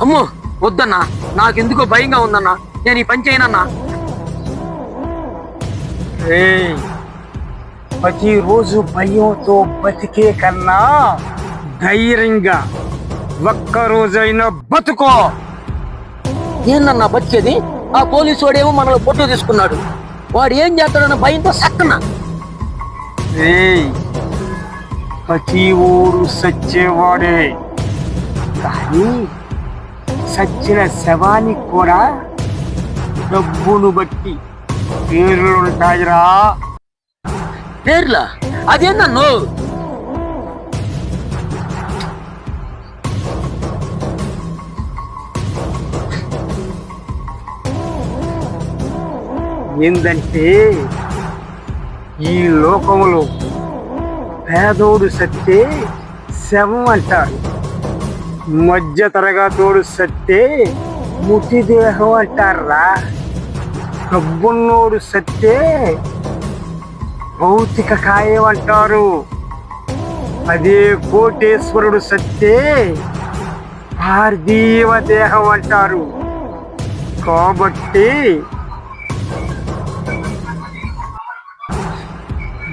అమ్మో వద్దన్నా, నాకెందుకో భయంగా ఉందన్నా. నేను ఈ పని చేయనన్నా. ప్రతిరోజు భయంతో బతికే కన్నా ధైర్యంగా ఒక్కరోజైనా బతుకో. ఏందన్నా బతికేది? ఆ పోలీసు వాడేమో మనలో ఫోటో తీసుకున్నాడు. వాడు ఏం చేస్తాడన్న భయంతో సక్కన. ప్రతి ఊరు సచ్చేవాడే, కానీ సచ్చిన శవానికి కూడా డబ్బును బట్టి పేర్లుంటాయిరా. పేర్లా? అదేందన్ను? ఏందంటే ఈ లోకంలో పేదోడు సత్తే శవం అంటారు, మధ్య తరగతోడు సత్తే ముటిదేహం అంటారా, డబ్బున్నోడు సత్తే భౌతిక కాయం అంటారు, అదే కోటేశ్వరుడు సత్తే పార్థివ దేహం అంటారు. కాబట్టి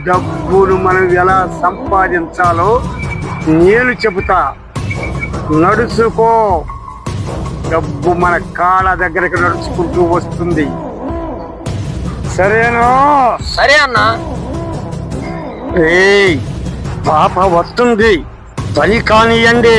డబ్బును మనం ఎలా సంపాదించాలో నేను చెబుతా, నడుచుకో. డబ్బు మన కాళ్ళ దగ్గరికి నడుచుకుంటూ వస్తుంది. సరేనా? సరే అన్నా. పాప వస్తుంది, పని కానియండి.